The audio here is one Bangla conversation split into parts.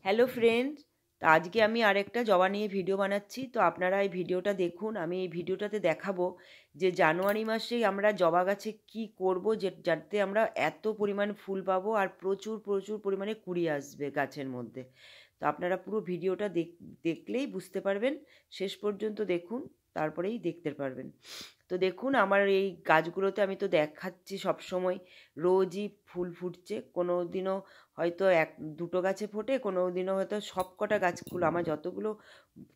হ্যালো ফ্রেন্ডস, তো আজকে আমি আরেকটা জবা নিয়ে ভিডিও বানাচ্ছি। তো আপনারা এই ভিডিওটা দেখুন। আমি এই ভিডিওটাতে দেখাবো যে জানুয়ারি মাসে আমরা জবা গাছে কি করব যাতে আমরা এত পরিমাণ ফুল পাবো আর প্রচুর প্রচুর পরিমাণে কুড়ি আসবে গাছের মধ্যে। তো আপনারা পুরো ভিডিওটা দেখলেই বুঝতে পারবেন। শেষ পর্যন্ত দেখুন, তারপরেই দেখতে পারবেন। তো দেখুন আমার এই গাছগুলোতে আমি তো দেখাচ্ছি সব সময় রোজই ফুল ফুটছে। কোনো দিনও হয়তো এক দুটো গাছে ফোটে, কোনো দিনও হয়তো সব কটা গাছগুলো আমার যতগুলো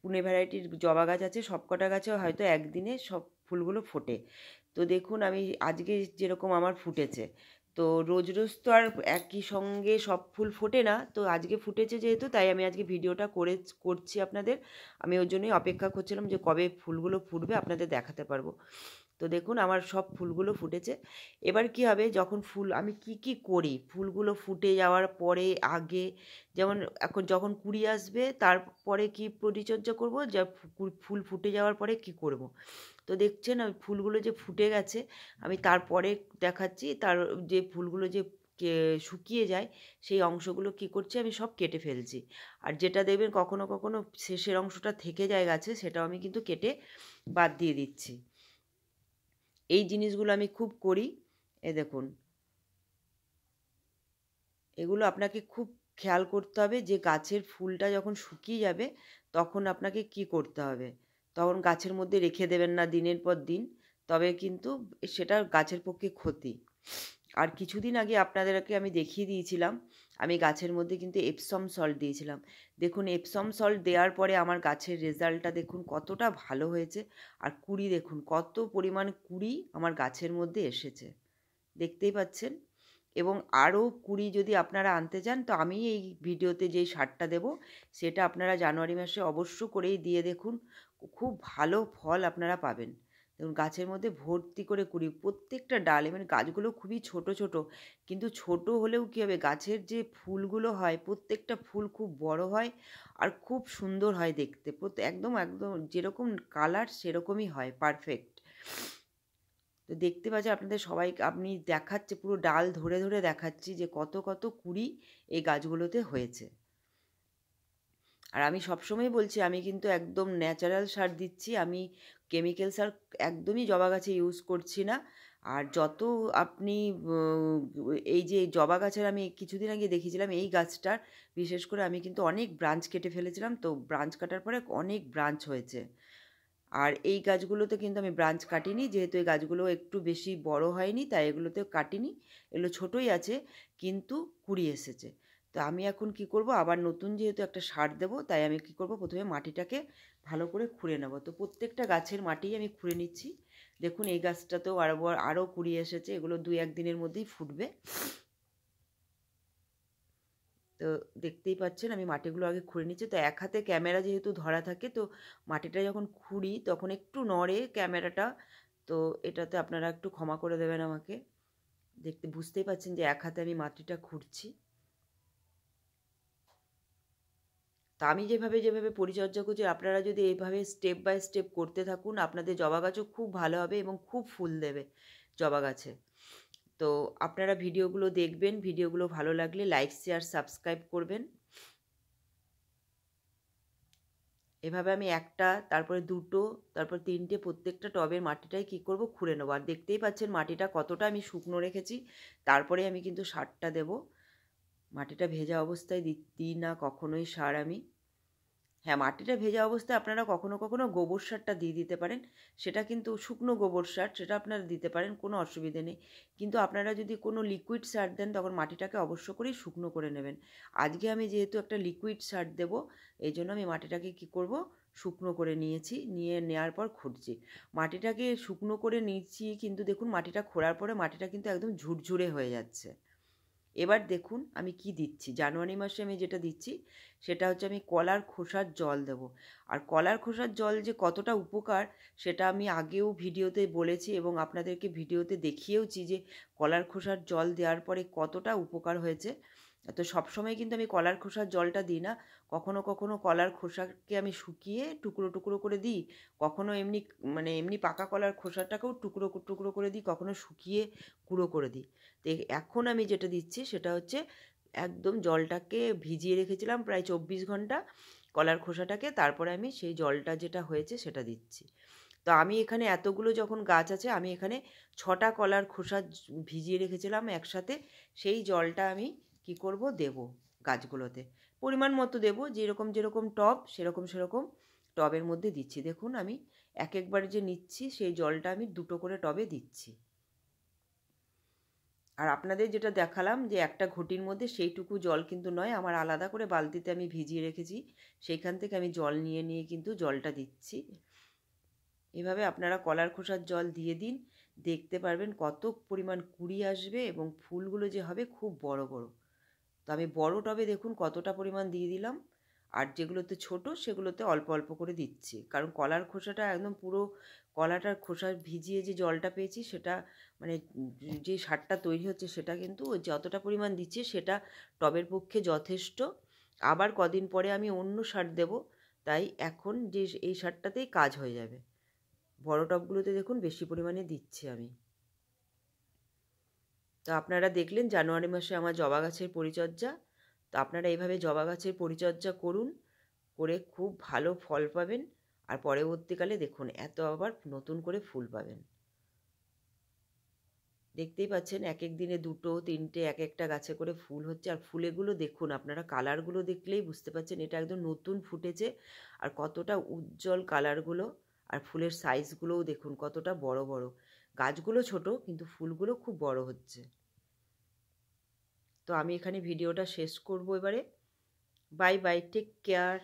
পুনে ভ্যারাইটির জবা গাছ আছে সব কটা গাছে হয়তো একদিনে সব ফুলগুলো ফোটে। তো দেখুন আমি আজকে যেরকম আমার ফুটেছে, তো রোজ রোজ তো আর একই সঙ্গে সব ফুল ফোটে না। তো আজকে ফুটেছে যেহেতু, তাই আমি আজকে ভিডিওটা করছি আপনাদের। আমি ওই জন্যই অপেক্ষা করছিলাম যে কবে ফুলগুলো ফুটবে আপনাদের দেখাতে পারবো। তো দেখুন আমার সব ফুলগুলো ফুটেছে। এবার কি হবে, যখন ফুল আমি কি কি করি ফুলগুলো ফুটে যাওয়ার পরে আগে, যেমন এখন যখন কুড়ি আসবে তারপরে কি পরিচর্যা করব, যা ফুল ফুটে যাওয়ার পরে কি করব। তো দেখছেন আমি ফুলগুলো যে ফুটে গেছে, আমি তারপরে দেখাচ্ছি তার যে ফুলগুলো যে শুকিয়ে যায় সেই অংশগুলো কি করছি আমি সব কেটে ফেলছি। আর যেটা দেখবেন কখনো কখনো শেষের অংশটা থেকে যায় গাছে, সেটাও আমি কিন্তু কেটে বাদ দিয়ে দিচ্ছি। এই জিনিসগুলো আমি খুব করি। এ দেখুন, এগুলো আপনাকে খুব খেয়াল করতে হবে যে গাছের ফুলটা যখন শুকিয়ে যাবে তখন আপনাকে কি করতে হবে। তখন গাছের মধ্যে রেখে দেবেন না দিনের পর দিন, তবে কিন্তু সেটা গাছের পক্ষে ক্ষতি। আর কিছুদিন আগে আপনাদেরকে আমি দেখিয়ে দিয়েছিলাম, আমি গাছের মধ্যে কিন্তু এপসম সল্ট দিয়েছিলাম। দেখুন এপসম সল্ট দেওয়ার পরে আমার গাছের রেজাল্টটা দেখুন কতটা ভালো হয়েছে। আর কুড়ি দেখুন কত পরিমাণ কুড়ি আমার গাছের মধ্যে এসেছে, দেখতেই পাচ্ছেন। এবং আরও কুড়ি যদি আপনারা আনতে চান, তো আমি এই ভিডিওতে যেই সারটা দেব সেটা আপনারা জানুয়ারি মাসে অবশ্য করেই দিয়ে দেখুন, খুব ভালো ফল আপনারা পাবেন। দেখুন গাছের মধ্যে ভর্তি করে কুড়ি, প্রত্যেকটা ডালে, মানে গাছগুলো খুবই ছোট ছোট, কিন্তু ছোট হলেও কী হবে, গাছের যে ফুলগুলো হয় প্রত্যেকটা ফুল খুব বড় হয় আর খুব সুন্দর হয় দেখতে। একদম একদম যেরকম কালার সেরকমই হয়, পারফেক্ট। তো দেখতে পাচ্ছি আপনাদের সবাইকে আপনি দেখাচ্ছে, পুরো ডাল ধরে ধরে দেখাচ্ছি যে কত কত কুড়ি এই গাছগুলোতে হয়েছে। আর আমি সবসময় বলছি আমি কিন্তু একদম ন্যাচারাল সার দিচ্ছি, আমি কেমিক্যাল সার একদমই জবা গাছে ইউজ করছি না। আর যত আপনি এই যে জবা গাছের আমি কিছুদিন আগে দেখিয়েছিলাম এই গাছটার, বিশেষ করে আমি কিন্তু অনেক ব্রাঞ্চ কেটে ফেলেছিলাম, তো ব্রাঞ্চ কাটার পরে অনেক ব্রাঞ্চ হয়েছে। আর এই গাছগুলোতে কিন্তু আমি ব্রাঞ্চ কাটিনি, যেহেতু এই গাছগুলো একটু বেশি বড় হয়নি তাই এগুলোতে কাটিনি, এগুলো ছোটোই আছে কিন্তু কুড়ি এসেছে। তো আমি এখন কি করব, আবার নতুন যেহেতু একটা সার দেব, তাই আমি কি করব, প্রথমে মাটিটাকে ভালো করে খুঁড়ে নেব। তো প্রত্যেকটা গাছের মাটি আমি খুঁড়ে নিচ্ছি। দেখুন এই গাছটাতেও আরও কুড়ি এসেছে, এগুলো 2-1 দিনের মধ্যেই ফুটবে। তো দেখতেই পাচ্ছেন আমি মাটিগুলো আগে খুঁড়ে নিচ্ছি। তো এক হাতে ক্যামেরা যেহেতু ধরা থাকে, তো মাটিটা যখন খুঁড়ি তখন একটু নড়ে ক্যামেরাটা। তো এটাতে আপনারা একটু ক্ষমা করে দেবেন আমাকে। বুঝতেই পাচ্ছেন যে এক হাতে আমি মাটিটা খুঁড়ছি। তা আমি যেভাবে যেভাবে পরিচর্যা করছি, আপনারা যদি এইভাবে স্টেপ বাই স্টেপ করতে থাকুন, আপনাদের জবা গাছও খুব ভালো হবে এবং খুব ফুল দেবে জবা গাছে। তো আপনারা ভিডিওগুলো দেখবেন, ভিডিওগুলো ভালো লাগলে লাইক শেয়ার সাবস্ক্রাইব করবেন। এভাবে আমি একটা, তারপরে দুটো, তারপর তিনটে, প্রত্যেকটা টবের মাটিটাই কী করব, খুঁড়ে নেবো। আর দেখতেই পাচ্ছেন মাটিটা কতটা আমি শুকনো রেখেছি। তারপরে আমি কিন্তু সারটা দেব। মাটিটা ভেজা অবস্থায় দিই না কখনোই সার আমি। হ্যাঁ, মাটিটা ভেজা অবস্থায় আপনারা কখনো কখনো গোবর সারটা দিয়ে দিতে পারেন। সেটা কিন্তু শুকনো গোবর সার, সেটা আপনারা দিতে পারেন, কোনো অসুবিধে নেই। কিন্তু আপনারা যদি কোনো লিকুইড সার দেন তখন মাটিটাকে অবশ্য করেই শুকনো করে নেবেন। আজকে আমি যেহেতু একটা লিকুইড সার দেব, এই জন্য আমি মাটিটাকে কি করব, শুকনো করে নিয়েছি, নেওয়ার পর খুঁড়ছি। মাটিটাকে শুকনো করে নিয়েছি, কিন্তু দেখুন মাটিটা খোঁড়ার পরে মাটিটা কিন্তু একদম ঝুরঝুরে হয়ে যাচ্ছে। এবার দেখুন আমি কি দিচ্ছি, জানুয়ারি মাসে আমি যেটা দিচ্ছি সেটা হচ্ছে আমি কলার খোসার জল দেব। আর কলার খোসার জল যে কতটা উপকার সেটা আমি আগেও ভিডিওতে বলেছি এবং আপনাদেরকে ভিডিওতে দেখিয়েওছি যে কলার খোসার জল দেওয়ার পরে কতটা উপকার হয়েছে। তো সবসময় কিন্তু আমি কলার খোসার জলটা দিই না, কখনো কখনো কলার খোসাকে আমি শুকিয়ে টুকরো টুকরো করে দিই, কখনো এমনি মানে এমনি পাকা কলার খোসাটাকেও টুকরো টুকরো করে দিই, কখনো শুকিয়ে গুঁড়ো করে দিই। তো এখন আমি যেটা দিচ্ছি সেটা হচ্ছে একদম জলটাকে ভিজিয়ে রেখেছিলাম প্রায় 24 ঘন্টা কলার খোসাটাকে, তারপরে আমি সেই জলটা যেটা হয়েছে সেটা দিচ্ছি। তো আমি এখানে এতগুলো যখন গাছ আছে, আমি এখানে 6টা কলার খোসা ভিজিয়ে রেখেছিলাম একসাথে, সেই জলটা আমি কি করব, দেব গাছগুলোতে। পরিমাণ মতো দেব, যেরকম যেরকম টব সেরকম সেরকম টবের মধ্যে দিচ্ছি। দেখুন আমি এক একবার যে নিচ্ছি সেই জলটা আমি 2টো করে টবে দিচ্ছি। আর আপনাদের যেটা দেখালাম যে একটা ঘটির মধ্যে সেইটুকু জল কিন্তু নয়, আমার আলাদা করে বালতিতে আমি ভিজিয়ে রেখেছি, সেইখান থেকে আমি জল নিয়ে নিয়ে কিন্তু জলটা দিচ্ছি। এভাবে আপনারা কলার খোসার জল দিয়ে দিন, দেখতে পারবেন কত পরিমাণ কুঁড়ি আসবে এবং ফুলগুলো যে হবে খুব বড় বড়। তো আমি বড় টবে দেখুন কতটা পরিমাণ দিয়ে দিলাম, আর যেগুলোতে ছোট সেগুলোতে অল্প অল্প করে দিচ্ছি, কারণ কলার খোসাটা একদম পুরো কলাটার খোসা ভিজিয়ে যে জলটা পেয়েছি সেটা মানে যে সারটা তৈরি হচ্ছে সেটা কিন্তু ওই যতটা পরিমাণ দিচ্ছি সেটা টবের পক্ষে যথেষ্ট। আবার কদিন পরে আমি অন্য সার দেব, তাই এখন যে এই সারটাতেই কাজ হয়ে যাবে। বড় টবগুলোতে দেখুন বেশি পরিমাণে দিচ্ছি আমি। তো আপনারা দেখলেন জানুয়ারি মাসে আমার জবা গাছের পরিচর্যা। তো আপনারা এইভাবে জবা গাছের পরিচর্যা করুন, করে খুব ভালো ফল পাবেন। আর পরবর্তীকালে দেখুন এত আবার নতুন করে ফুল পাবেন। দেখতেই পাচ্ছেন এক এক দিনে 2টো 3টে এক একটা গাছে করে ফুল হচ্ছে। আর ফুলেগুলো দেখুন, আপনারা কালারগুলো দেখলেই বুঝতে পারছেন এটা একদম নতুন ফুটেছে। আর কতটা উজ্জ্বল কালারগুলো, আর ফুলের সাইজগুলোও দেখুন কতটা বড় বড়। গাছগুলো ছোট কিন্তু ফুলগুলো খুব বড় হচ্ছে। তো আমি এখানে ভিডিওটা শেষ করব এবারে। Bye bye, take care.